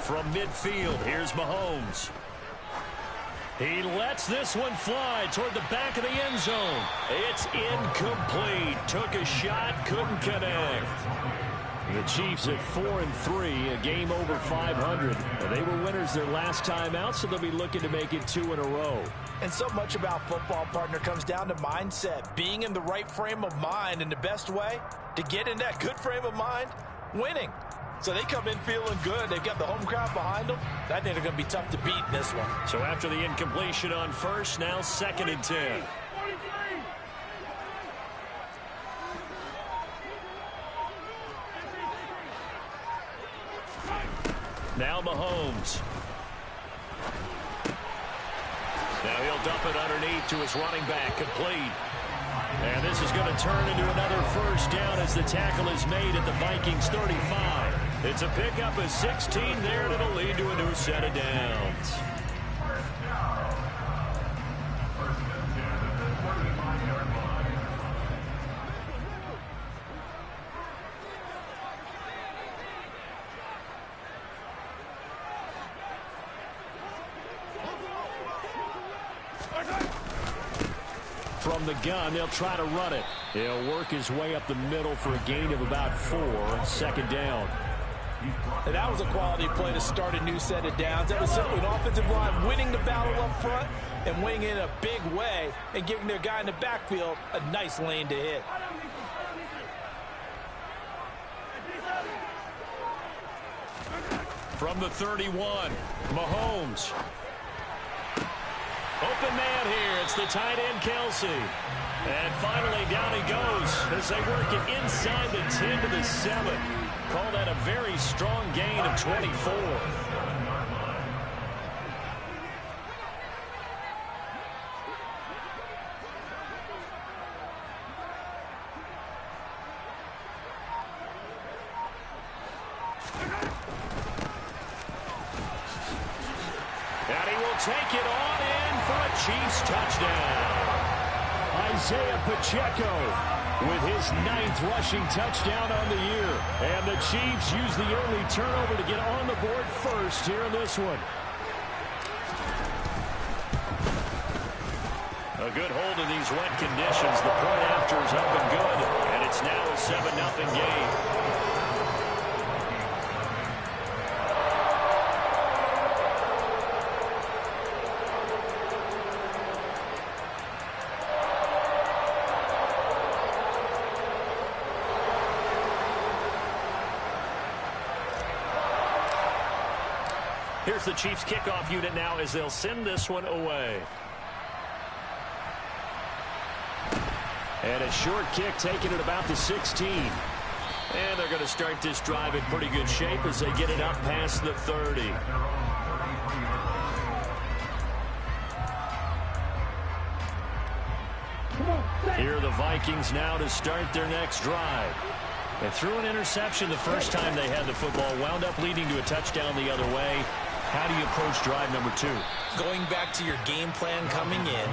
From midfield, here's Mahomes. He lets this one fly toward the back of the end zone. It's incomplete. Took a shot, couldn't connect. The Chiefs at 4-3, a game over 500. They were winners their last time out, so they'll be looking to make it 2 in a row. And so much about football, partner, comes down to mindset. Being in the right frame of mind, and the best way to get in that good frame of mind, winning. So they come in feeling good. They've got the home crowd behind them. I think they're going to be tough to beat in this one. So after the incompletion on first, now 2nd and 10. Now Mahomes. Now he'll dump it underneath to his running back, complete. And this is going to turn into another first down as the tackle is made at the Vikings 35. It's a pickup of 16 there, and it'll lead to a new set of downs. From the gun, they'll try to run it. He'll work his way up the middle for a gain of about 4, 2nd down. And that was a quality play to start a new set of downs. That was simply an offensive line winning the battle up front and winning in a big way and giving their guy in the backfield a nice lane to hit. From the 31, Mahomes. Open man here. It's the tight end, Kelsey. And finally, down he goes as they work it inside the 10 to the 7. Call that a very strong gain of 24. And he will take it on in for a Chiefs touchdown. Isaiah Pacheco with his 9th rushing touchdown on the year. And the Chiefs use the early turnover to get on the board first here in this one. A good hold in these wet conditions. The point after is up and good, and it's now a 7-0 game. Here's the Chiefs kickoff unit now as they'll send this one away. And a short kick taken at about the 16. And they're going to start this drive in pretty good shape as they get it up past the 30. Here are the Vikings now to start their next drive. They threw an interception the first time they had the football, wound up leading to a touchdown the other way. How do you approach drive number 2? Going back to your game plan coming in,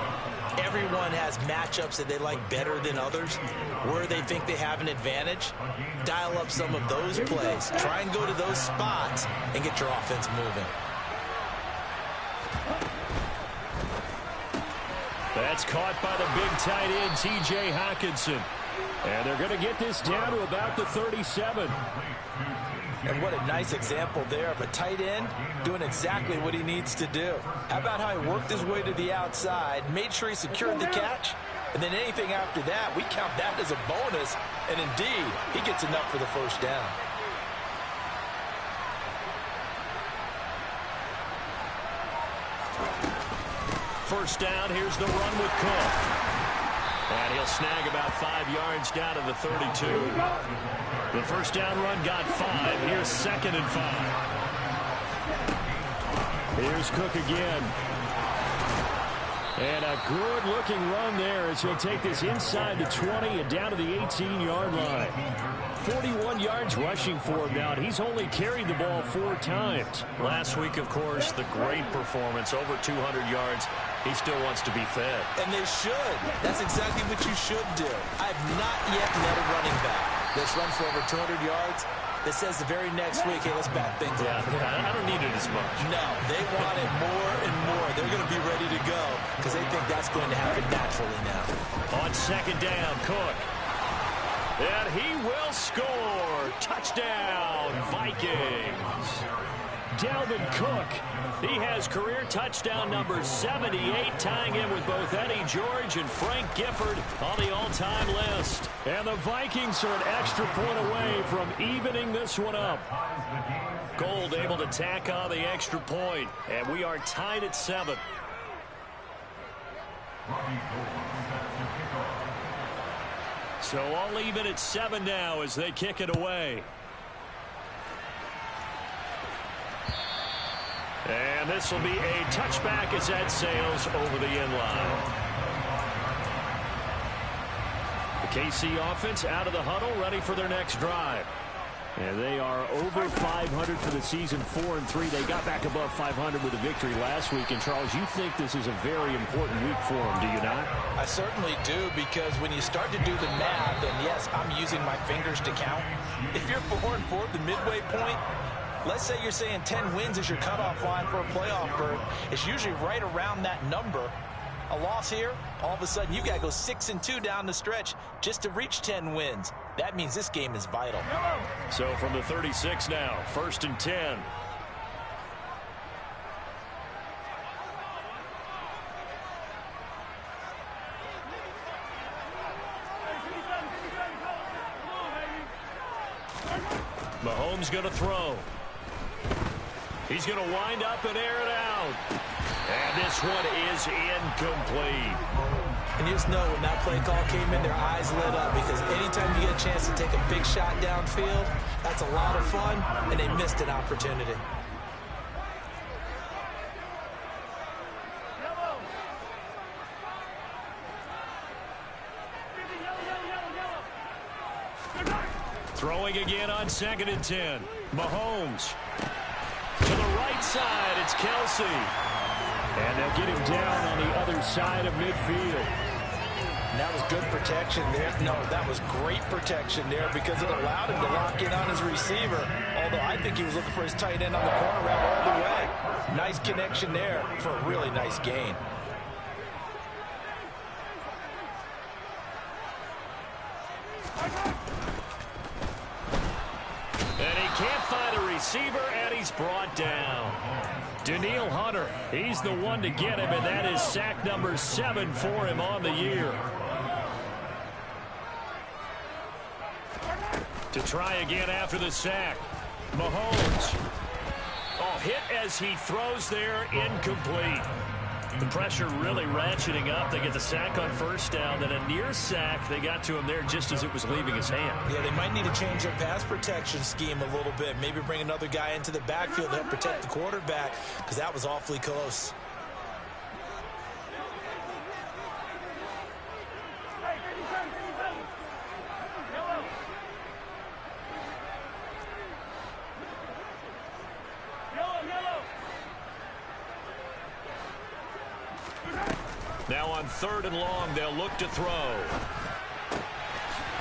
everyone has matchups that they like better than others. Where they think they have an advantage, dial up some of those plays. Try and go to those spots and get your offense moving. That's caught by the big tight end, T.J. Hockenson. And they're going to get this down to about the 37. And what a nice example there of a tight end doing exactly what he needs to do. How about how he worked his way to the outside, made sure he secured the catch, and then anything after that, we count that as a bonus. And indeed, he gets enough for the first down. First down, here's the run with Cook. And he'll snag about 5 yards down to the 32. The first down run got 5. Here's 2nd and 5. Here's Cook again. And a good-looking run there as he'll take this inside the 20 and down to the 18-yard line. 41 yards rushing for him now, and he's only carried the ball 4 times. Last week, of course, the great performance, over 200 yards. He still wants to be fed. And they should. That's exactly what you should do. I've not yet met a running back that's run for over 200 yards that says the very next week, hey, let's back things up. Yeah, I don't need it as much. No, they want it more and more. They're going to be ready to go because they think that's going to happen naturally now. On second down, Cook. And he will score. Touchdown, Vikings. Dalvin Cook. He has career touchdown number 78, tying him with both Eddie George and Frank Gifford on the all-time list. And the Vikings are an extra point away from evening this one up. Gold able to tack on the extra point, and we are tied at 7. So all even at 7 now as they kick it away. And this will be a touchback as that sails over the end line. The KC offense out of the huddle, ready for their next drive. And they are over 500 for the season, 4-3. They got back above 500 with a victory last week. And, Charles, you think this is a very important week for them, do you not? I certainly do, because when you start to do the math, and yes, I'm using my fingers to count. If you're 4-4 at the midway point, let's say you're saying 10 wins is your cutoff line for a playoff berth. It's usually right around that number. A loss here, all of a sudden you've got to go 6-2 down the stretch just to reach 10 wins. That means this game is vital. So from the 36 now, 1st and 10. Mahomes going to throw. He's going to wind up and air it out. And this one is incomplete. And you just know when that play call came in, their eyes lit up, because anytime you get a chance to take a big shot downfield, that's a lot of fun, and they missed an opportunity. Throwing again on 2nd and 10. Mahomes. To the right side, it's Kelsey. And they'll get him down on the other side of midfield. And that was good protection there. No, that was great protection there, because it allowed him to lock in on his receiver. Although I think he was looking for his tight end on the corner route all the way. Nice connection there for a really nice gain. And he can't find a receiver, and he's brought down. Daniil Hunter, he's the one to get him, and that is sack number 7 for him on the year. To try again after the sack. Mahomes. Oh, hit as he throws there, incomplete. The pressure really ratcheting up. They get the sack on 1st down, then a near sack. They got to him there just as it was leaving his hand. Yeah, they might need to change their pass protection scheme a little bit. Maybe bring another guy into the backfield to help protect the quarterback, because that was awfully close. Now on 3rd and long, they'll look to throw.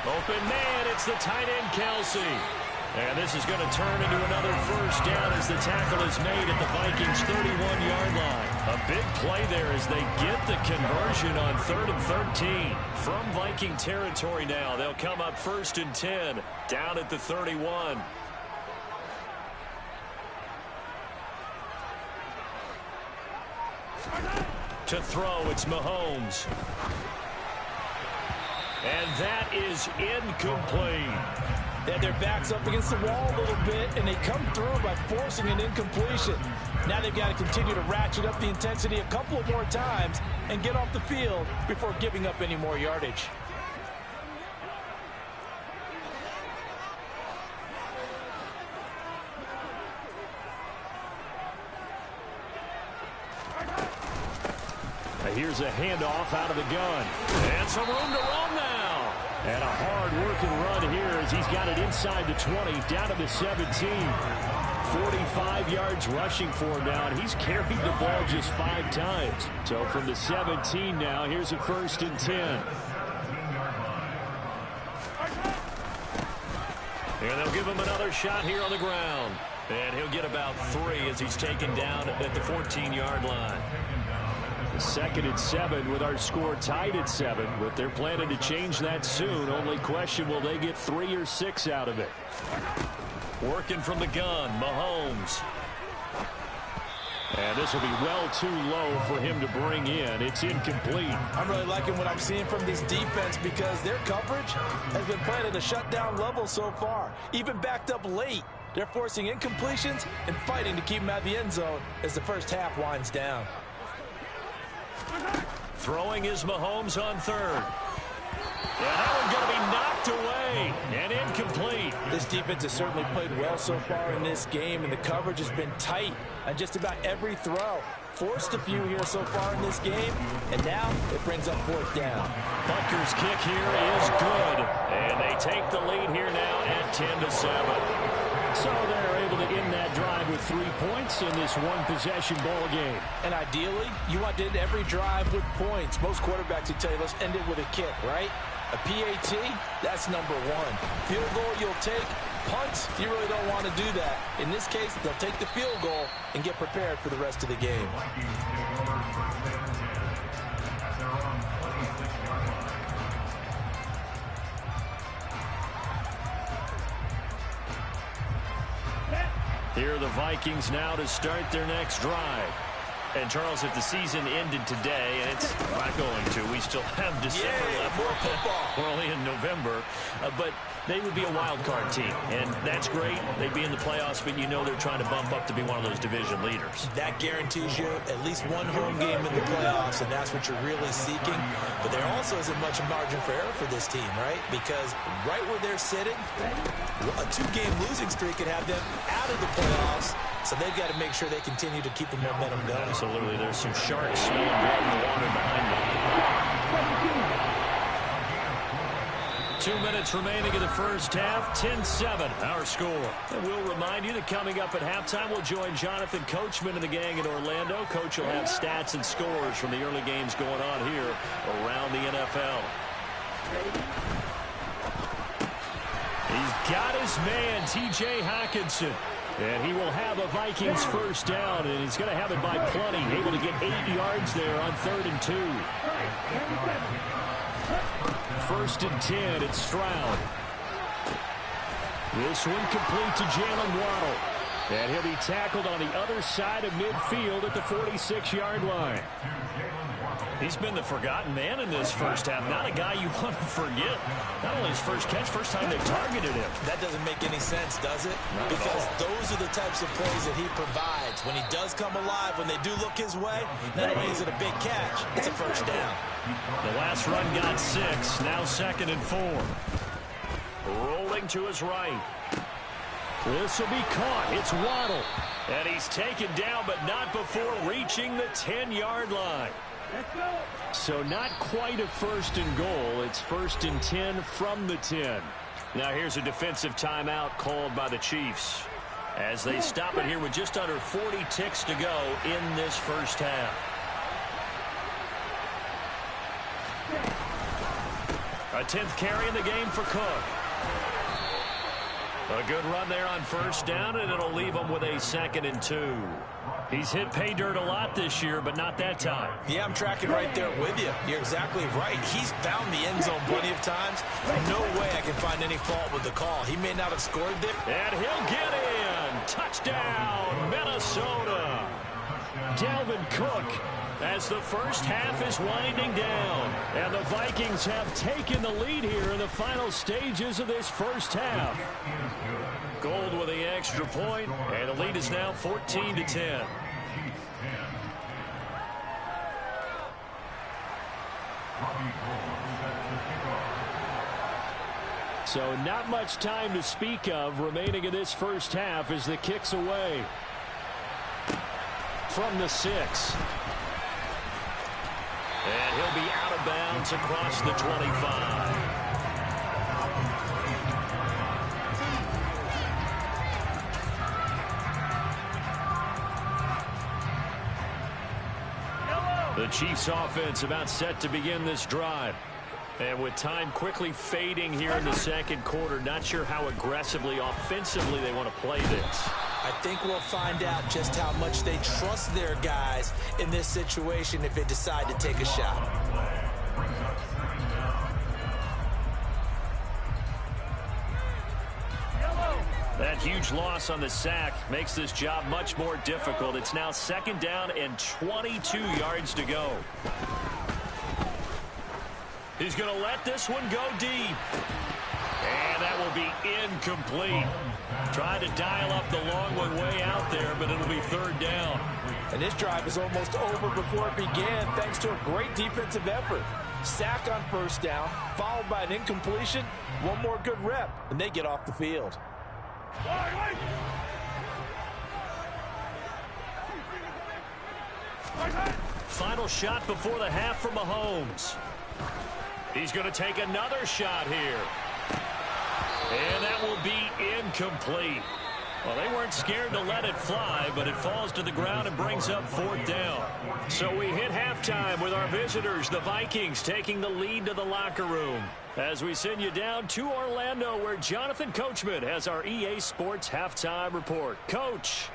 Open man, it's the tight end, Kelsey. And this is going to turn into another 1st down as the tackle is made at the Vikings' 31-yard line. A big play there as they get the conversion on 3rd and 13. From Viking territory now, they'll come up 1st and 10, down at the 31. To throw, it's Mahomes. And that is incomplete. They had their backs up against the wall a little bit, and they come through by forcing an incompletion. Now they've got to continue to ratchet up the intensity a couple of more times and get off the field before giving up any more yardage. Here's a handoff out of the gun. And some room to roam now. And a hard-working run here as he's got it inside the 20, down to the 17. 45 yards rushing for him now, and he's carried the ball just 5 times. So from the 17 now, here's a 1st and 10. And they'll give him another shot here on the ground. And he'll get about 3 as he's taken down at the 14-yard line. 2nd and 7 with our score tied at 7, but they're planning to change that soon. Only question, will they get 3 or 6 out of it? Working from the gun, Mahomes. And this will be well too low for him to bring in. It's incomplete. I'm really liking what I'm seeing from this defense because their coverage has been playing at a shutdown level so far. Even backed up late, they're forcing incompletions and fighting to keep them out of the end zone as the first half winds down. Throwing is Mahomes on 3rd. And that one's going to be knocked away and incomplete. This defense has certainly played well so far in this game, and the coverage has been tight on just about every throw. Forced a few here so far in this game, and now it brings up 4th down. Butker's kick here is good, and they take the lead here now at 10-7. So they're able to end that drive with 3 points in this one-possession ball game. And ideally, you want to end every drive with points. Most quarterbacks would tell you, let's end it with a kick, right? A PAT, that's number 1. Field goal you'll take. Punts, you really don't want to do that. In this case, they'll take the field goal and get prepared for the rest of the game. Here are the Vikings now to start their next drive. And, Charles, if the season ended today, and it's not going to, we still have December left. More football. We're only in November. But they would be a wild card team, and that's great. They'd be in the playoffs, but you know they're trying to bump up to be one of those division leaders. That guarantees you at least one home game in the playoffs, and that's what you're really seeking. But there also isn't much margin for error for this team, right? Because right where they're sitting, a 2-game losing streak could have them out of the playoffs. So they've got to make sure they continue to keep the momentum going. Absolutely. There's some sharks smelling blood in the water behind them. 2 minutes remaining in the first half. 10-7, our score. And we'll remind you that coming up at halftime, we'll join Jonathan Coachman and the gang in Orlando. Coach will have stats and scores from the early games going on here around the NFL. He's got his man, T.J. Hockenson. And he will have a Vikings first down, and he's going to have it by plenty. Able to get 8 yards there on 3rd and 2. 1st and 10, it's Stroud. This one complete to Jalen Waddle. And he'll be tackled on the other side of midfield at the 46-yard line. He's been the forgotten man in this first half. Not a guy you want to forget. Not only his first catch, first time they targeted him. That doesn't make any sense, does it? Because those are the types of plays that he provides. When he does come alive, when they do look his way, not only is it a big catch, it's a first down. The last run got 6. Now 2nd and 4. Rolling to his right. This will be caught. It's Waddle. And he's taken down, but not before reaching the 10-yard line. So not quite a 1st and goal. It's 1st and 10 from the 10. Now here's a defensive timeout called by the Chiefs as they stop it here with just under 40 ticks to go in this first half. A 10th carry in the game for Cook. A good run there on first down, and it'll leave him with a 2nd and 2. He's hit pay dirt a lot this year, but not that time. Yeah, I'm tracking right there with you. You're exactly right. He's found the end zone plenty of times. No way I can find any fault with the call. He may not have scored there. And he'll get in. Touchdown, Minnesota. Dalvin Cook as the first half is winding down. And the Vikings have taken the lead here in the final stages of this first half. Gold with the extra point, and the lead is now 14-10. So not much time to speak of remaining in this first half as the kick's away. From the 6. And he'll be out of bounds across the 25. The Chiefs offense about set to begin this drive. And with time quickly fading here in the second quarter, not sure how aggressively, offensively they want to play this. I think we'll find out just how much they trust their guys in this situation if they decide to take a shot. That huge loss on the sack makes this job much more difficult. It's now 2nd down and 22 yards to go. He's going to let this one go deep. And that will be incomplete. Trying to dial up the long one way out there, but it'll be 3rd down. And this drive is almost over before it began thanks to a great defensive effort. Sack on 1st down, followed by an incompletion. One more good rep, and they get off the field. Final shot before the half from Mahomes. He's going to take another shot here. And that will be incomplete. Well, they weren't scared to let it fly, but it falls to the ground and brings up 4th down. So we hit halftime with our visitors, the Vikings, taking the lead to the locker room. As we send you down to Orlando, where Jonathan Coachman has our EA Sports halftime report. Coach.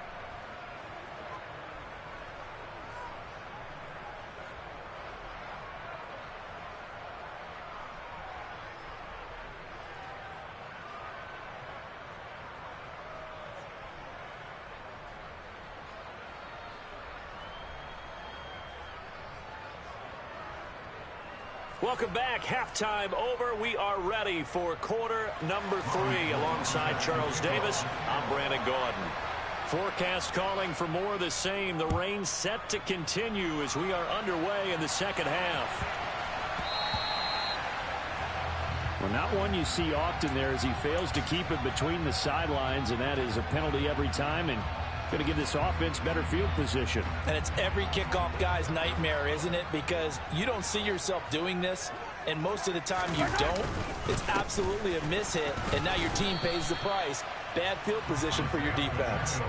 Welcome back. Halftime over. We are ready for quarter number 3. Alongside Charles Davis, I'm Brandon Gaudin. Forecast calling for more of the same. The rain set to continue as we are underway in the second half. Well, not one you see often there as he fails to keep it between the sidelines, and that is a penalty every time, and going to give this offense better field position. And it's every kickoff guy's nightmare, isn't it? Because you don't see yourself doing this, and most of the time you don't. It's absolutely a mishit, and now your team pays the price. Bad field position for your defense.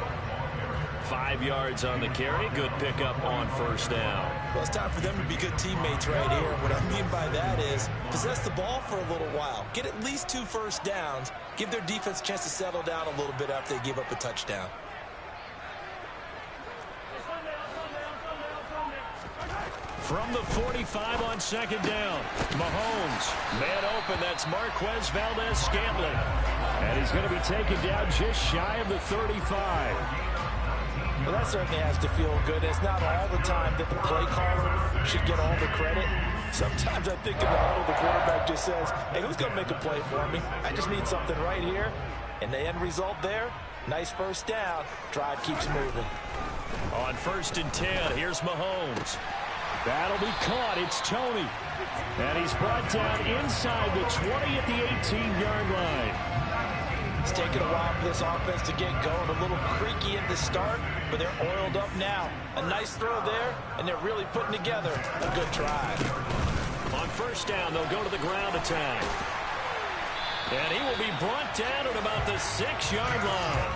5 yards on the carry. Good pickup on 1st down. Well, it's time for them to be good teammates right here. What I mean by that is possess the ball for a little while. Get at least 2 first downs. Give their defense a chance to settle down a little bit after they give up a touchdown. From the 45 on 2nd down, Mahomes, man open, that's Marquez Valdez-Scantling. And he's going to be taken down just shy of the 35. Well, that certainly has to feel good. It's not all the time that the play caller should get all the credit. Sometimes I think in the huddle, the quarterback just says, hey, who's going to make a play for me? I just need something right here. And the end result there, nice 1st down. Drive keeps moving. On 1st and 10, here's Mahomes. That'll be caught. It's Tony. And he's brought down inside the 20 at the 18-yard line. It's taken a while for this offense to get going. A little creaky at the start, but they're oiled up now. A nice throw there, and they're really putting together a good drive. On 1st down, they'll go to the ground attack. And he will be brought down at about the 6-yard line.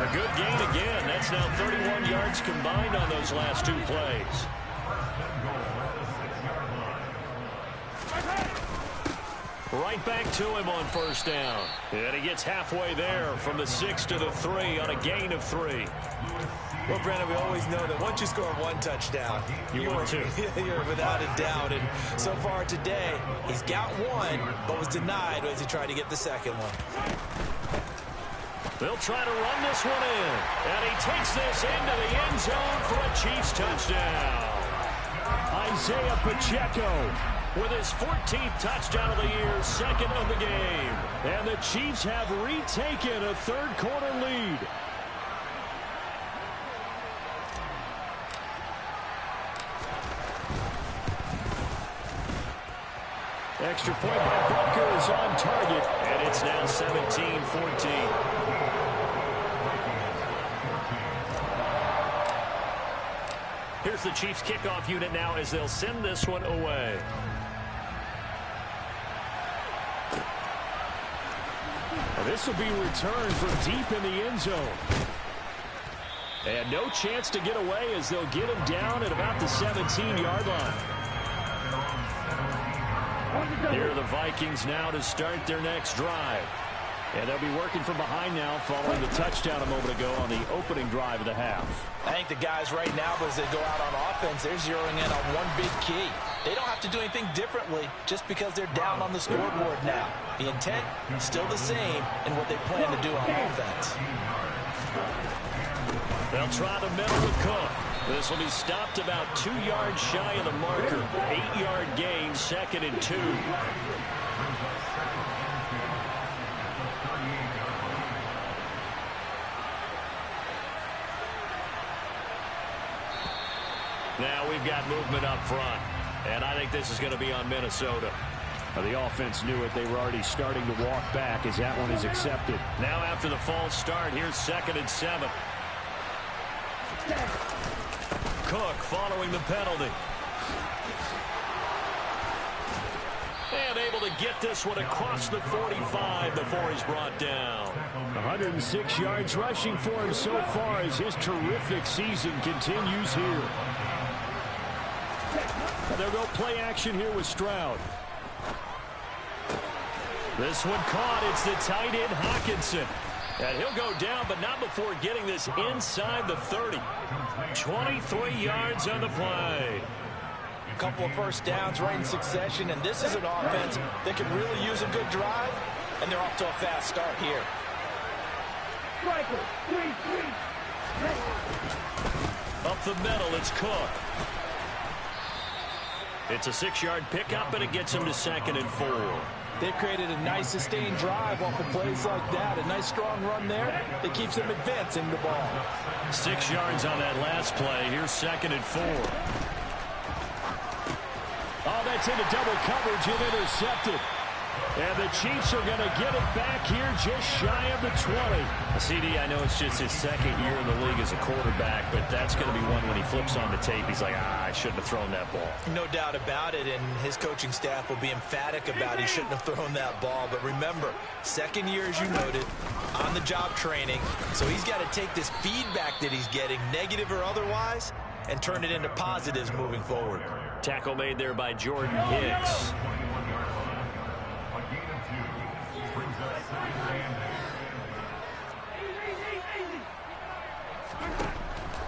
A good gain again. That's now 31 yards combined on those last 2 plays. Right back to him on 1st down. And he gets halfway there from the 6 to the 3 on a gain of 3. Well, Brandon, we always know that once you score 1 touchdown, you want 2. You're without a doubt. And so far today, he's got 1, but was denied as he tried to get the 2nd one. They'll try to run this one in. And he takes this into the end zone for a Chiefs touchdown. Isaiah Pacheco with his 14th touchdown of the year, 2nd of the game. And the Chiefs have retaken a 3rd quarter lead. Extra point by Butker is on target. And it's now 17-14. Here's the Chiefs kickoff unit now as they'll send this one away. This will be returned from deep in the end zone. And no chance to get away as they'll get him down at about the 17-yard line. Here are the Vikings now to start their next drive. And they'll be working from behind now following the touchdown a moment ago on the opening drive of the half. I think the guys right now, as they go out on offense, they're zeroing in on one big key. They don't have to do anything differently just because they're down on the scoreboard now. The intent is still the same in what they plan to do on offense. They'll try the middle with Cook. This will be stopped about 2 yards shy of the marker. 8-yard gain, 2nd and 2. Now we've got movement up front, and I think this is going to be on Minnesota. The offense knew it. They were already starting to walk back as that one is accepted. Now after the false start, here's 2nd and 7. Cook following the penalty. And able to get this one across the 45 before he's brought down. 106 yards rushing for him so far as his terrific season continues here. They'll go play action here with Stroud. This one caught. It's the tight end Hawkinson. And he'll go down, but not before getting this inside the 30. 23 yards on the play. A couple of first downs right in succession, and this is an offense that could really use a good drive, and they're off to a fast start here. Up the middle, it's Cook. It's a 6-yard pickup, and it gets him to 2nd and 4. They've created a nice sustained drive off of plays like that. A nice strong run there that keeps them advancing the ball. 6 yards on that last play. Here's 2nd and 4. Oh, that's into double coverage and intercepted. And the Chiefs are going to get it back here just shy of the 20. CD, I know it's just his 2nd year in the league as a quarterback, but that's going to be one when he flips on the tape. He's like, I shouldn't have thrown that ball. No doubt about it, and his coaching staff will be emphatic about he shouldn't have thrown that ball. But remember, 2nd year, as you noted, on-the-job training. So he's got to take this feedback that he's getting, negative or otherwise, and turn it into positives moving forward. Tackle made there by Jordan Hicks.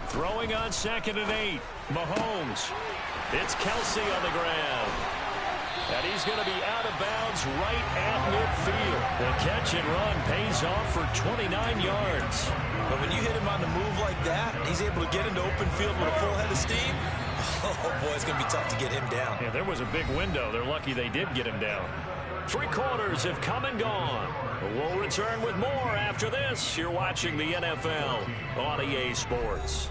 Throwing on 2nd and 8. Mahomes. It's Kelsey on the ground. And he's going to be out of bounds right at midfield. The catch and run pays off for 29 yards. But when you hit him on the move like that, he's able to get into open field with a full head of steam. Oh, boy, it's going to be tough to get him down. Yeah, there was a big window. They're lucky they did get him down. 3 quarters have come and gone. We'll return with more after this. You're watching the NFL on EA Sports.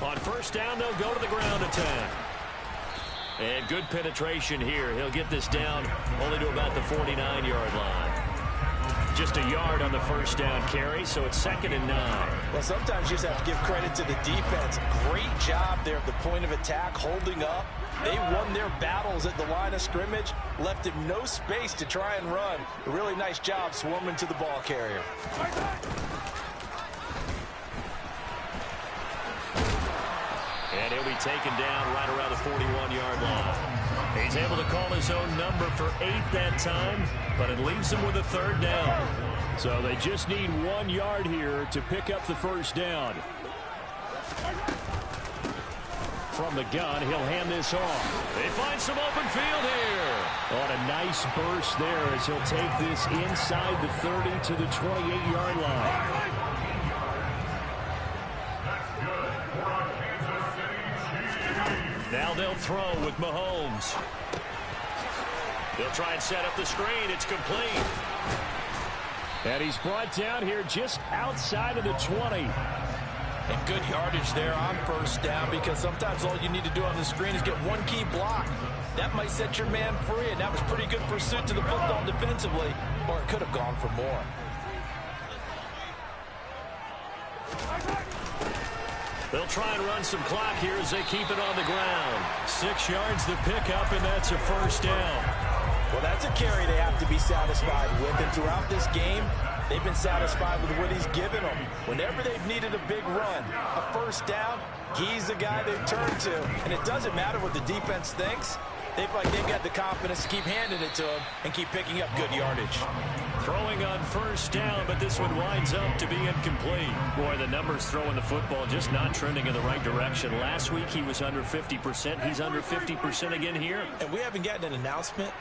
On first down, they'll go to the ground attack. And good penetration here. He'll get this down only to about the 49-yard line. Just a yard on the first down carry, so it's 2nd and 9. Well, sometimes you just have to give credit to the defense. Great job there at the point of attack, holding up. They won their battles at the line of scrimmage, left him no space to try and run. A really nice job swarming to the ball carrier. And he'll be taken down right around the 41-yard line. He's able to call his own number for 8 that time, but it leaves him with a 3rd down. So they just need 1 yard here to pick up the first down. From the gun, he'll hand this off. They find some open field here. On a nice burst there as he'll take this inside the 30 to the 28-yard line. Now they'll throw with Mahomes. They'll try and set up the screen. It's complete. And he's brought down here just outside of the 20. And good yardage there on first down, because sometimes all you need to do on the screen is get one key block. That might set your man free, and that was pretty good pursuit to the football defensively, or it could have gone for more. They'll try and run some clock here as they keep it on the ground. 6 yards the pickup, and that's a first down. Well, that's a carry they have to be satisfied with. And throughout this game, they've been satisfied with what he's given them. Whenever they've needed a big run, a first down, he's the guy they've turned to. And it doesn't matter what the defense thinks. They've got the confidence to keep handing it to him and keep picking up good yardage. Throwing on first down, but this one winds up to be incomplete. Boy, the numbers throwing the football just not trending in the right direction. Last week he was under 50%. He's under 50% again here. And we haven't gotten an announcement,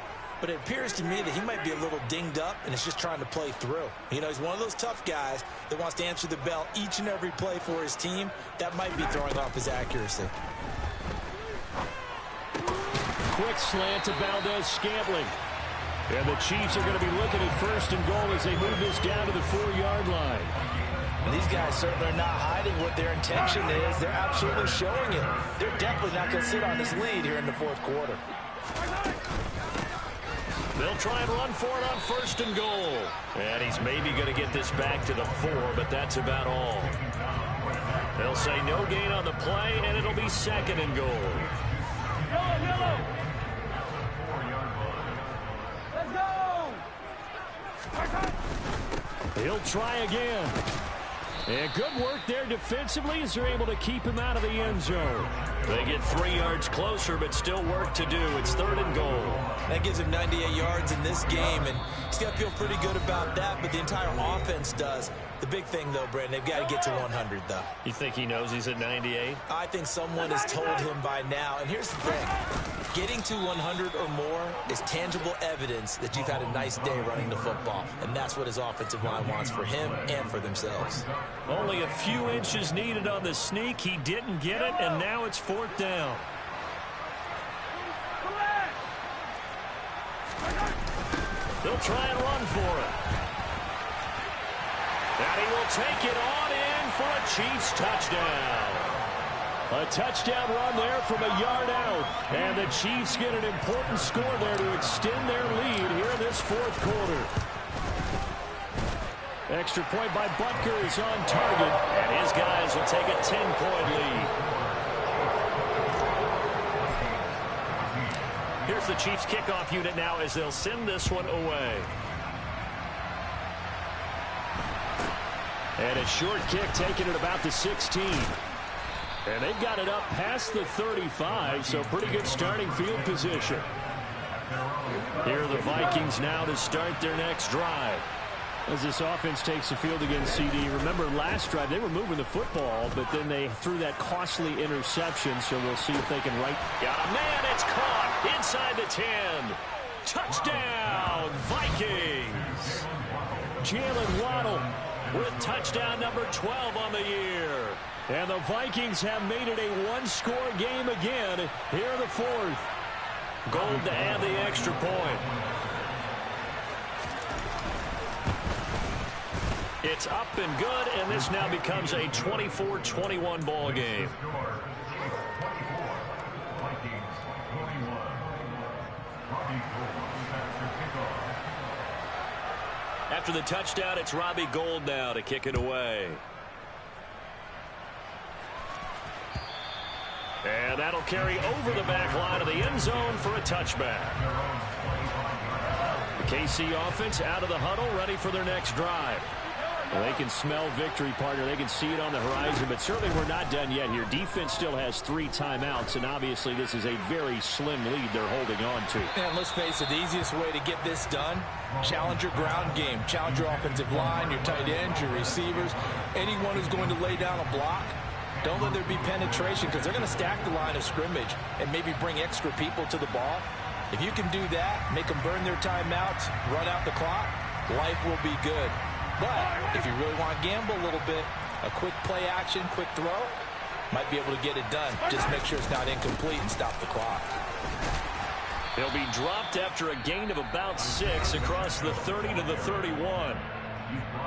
but it appears to me that he might be a little dinged up and is just trying to play through. You know, he's one of those tough guys that wants to answer the bell each and every play for his team. That might be throwing off his accuracy. Quick slant to Valdez-Scantling. And the Chiefs are going to be looking at first and goal as they move this down to the 4-yard line. And these guys certainly are not hiding what their intention is. They're absolutely showing it. They're definitely not going to sit on this lead here in the fourth quarter. They'll try and run for it on first and goal. And he's maybe going to get this back to the 4, but that's about all. They'll say no gain on the play, and it'll be second and goal. Yellow. Let's go. He'll try again. And good work there defensively as they're able to keep him out of the end zone. They get 3 yards closer, but still work to do. It's third and goal. That gives him 98 yards in this game, and he's got to feel pretty good about that, but the entire offense does. The big thing, though, Brandon, they've got to get to 100, though. You think he knows he's at 98? I think someone has told him by now. And here's the thing. Getting to 100 or more is tangible evidence that you've had a nice day running the football. And that's what his offensive line wants for him and for themselves. Only a few inches needed on the sneak. He didn't get it, and now it's fourth down. They'll try and run for it. And he will take it on in for a Chiefs touchdown. A touchdown run there from a yard out. And the Chiefs get an important score there to extend their lead here in this fourth quarter. Extra point by Butker is on target. And his guys will take a 10-point lead. Here's the Chiefs kickoff unit now as they'll send this one away. And a short kick taken at about the 16. And they've got it up past the 35, so pretty good starting field position. Here are the Vikings now to start their next drive. As this offense takes the field against CD. Remember last drive they were moving the football, but then they threw that costly interception, so we'll see if they can right. Got a man, it's caught inside the 10. Touchdown, Vikings. Jalen Waddle with touchdown number 12 on the year. And the Vikings have made it a one-score game again here in the fourth. Gold to add the extra point. It's up and good, and this now becomes a 24-21 ball game. After the touchdown, it's Robbie Gould now to kick it away. And that'll carry over the back line of the end zone for a touchback. The KC offense out of the huddle, ready for their next drive. Well, they can smell victory, partner. They can see it on the horizon, but certainly we're not done yet here. Defense still has 3 timeouts, and obviously this is a very slim lead they're holding on to. And let's face it, the easiest way to get this done, challenge your ground game. Challenge your offensive line, your tight ends, your receivers, anyone who's going to lay down a block. Don't let there be penetration because they're going to stack the line of scrimmage and maybe bring extra people to the ball. If you can do that, make them burn their timeouts, run out the clock, life will be good. But if you really want to gamble a little bit, a quick play action, quick throw, might be able to get it done. Just make sure it's not incomplete and stop the clock. He'll be dropped after a gain of about 6 across the 30 to the 31.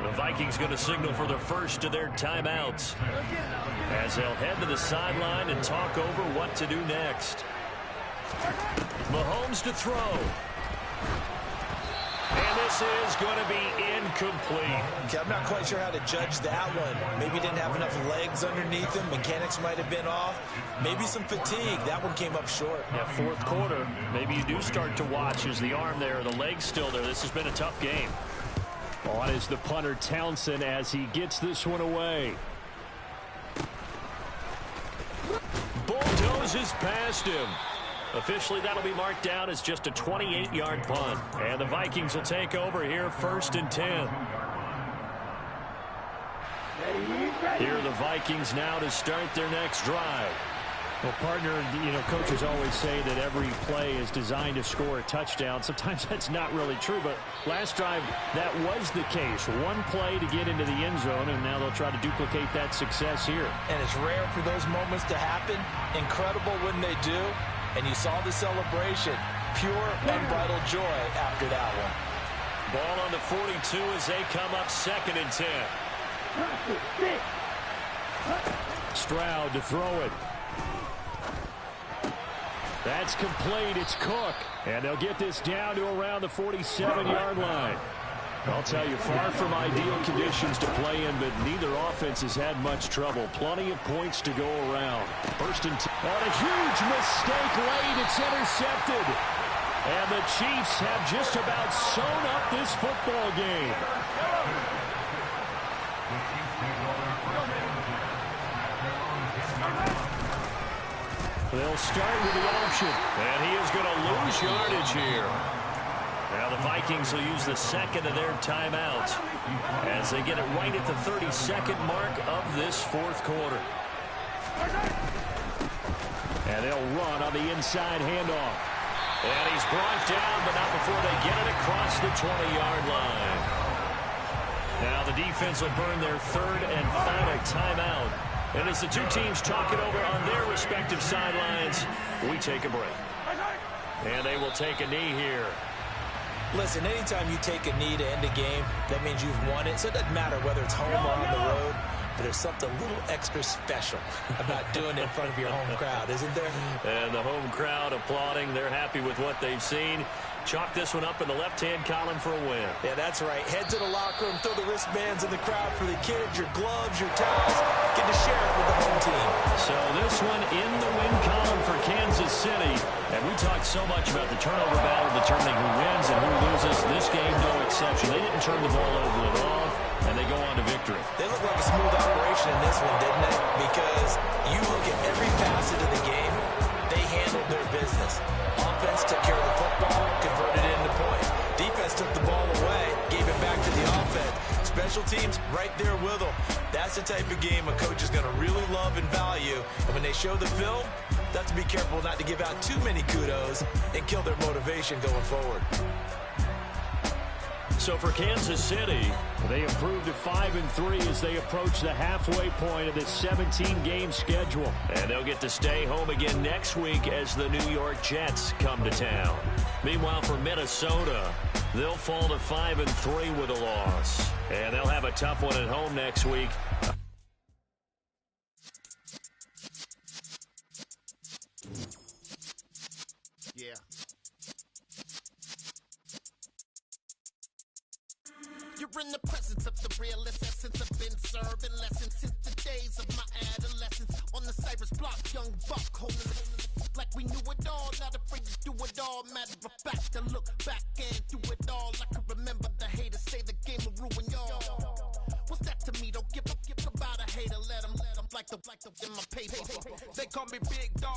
The Vikings going to signal for the first of their timeouts as they'll head to the sideline and talk over what to do next. Mahomes to throw. And this is going to be incomplete. Okay, I'm not quite sure how to judge that one. Maybe he didn't have enough legs underneath him. Mechanics might have been off. Maybe some fatigue. That one came up short. Yeah, fourth quarter, maybe you do start to watch as the arm there, the leg's still there. This has been a tough game. On is the punter Townsend as he gets this one away. Bulldozes past him. Officially, that'll be marked down as just a 28-yard punt. And the Vikings will take over here, 1st and 10. Here are the Vikings now to start their next drive. Well, partner, coaches always say that every play is designed to score a touchdown. Sometimes that's not really true, but last drive, that was the case. One play to get into the end zone, and now they'll try to duplicate that success here. And it's rare for those moments to happen. Incredible when they do. And you saw the celebration. Pure, unbridled joy after that one. Ball on the 42 as they come up 2nd and 10. Stroud to throw it. That's complete. It's Cook. And they'll get this down to around the 47-yard line. I'll tell you, far from ideal conditions to play in, but neither offense has had much trouble. Plenty of points to go around. 1st and 10. On a huge mistake late. It's intercepted. And the Chiefs have just about sewn up this football game. They'll start with the option. And he is going to lose yardage here. Now the Vikings will use the 2nd of their timeouts as they get it right at the 32nd mark of this 4th quarter. And they'll run on the inside handoff. And he's brought down, but not before they get it across the 20-yard line. Now the defense will burn their 3rd and final timeout. And as the two teams talk it over on their respective sidelines, we take a break. And they will take a knee here. Listen, anytime you take a knee to end a game, that means you've won it. So it doesn't matter whether it's home or on the road. But there's something a little extra special about doing it in front of your home crowd, isn't there? And the home crowd applauding. They're happy with what they've seen. Chalk this one up in the left-hand column for a win. Yeah, that's right. Head to the locker room, throw the wristbands in the crowd for the kids, your gloves, your towels. Get to share it with the home team. So this one in the win column for Kansas City. And we talked so much about the turnover battle determining who wins and who loses. This game, no exception. They didn't turn the ball over at all, and they go on to victory. They look like a smooth operation in this one, didn't they? Because you look at every facet of the game, they handled their business. Offense took care of the football, converted it into points. Defense took the ball away, gave it back to the offense. Special teams right there with them. That's the type of game a coach is going to really love and value. And when they show the film, they have to be careful not to give out too many kudos and kill their motivation going forward. So for Kansas City, they improved to 5-3 as they approach the halfway point of this 17-game schedule. And they'll get to stay home again next week as the New York Jets come to town. Meanwhile, for Minnesota, they'll fall to 5-3 with a loss. And they'll have a tough one at home next week. Yeah. You're in the presence of the realest essence. I've been serving lessons since the days of my adolescence. On the Cypress block, young buck holding it like we knew it all. Not afraid to do it all. Matter of fact, to look back and do it all. I can remember the haters say the game will ruin y'all. What's that to me? Don't give about a hater. Let them like the in my paper. They call me Big Dog.